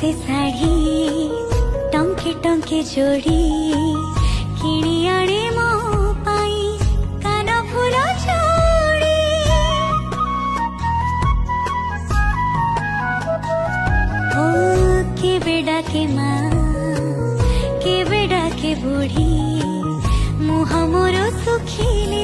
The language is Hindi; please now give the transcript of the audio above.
से साड़ी टंके टंके जोड़ी किणी आणे मो पाई कान फूल जोड़ी ओ केबे डाके माँ केबे डाके बुढ़ी मुँह मोर सुखिली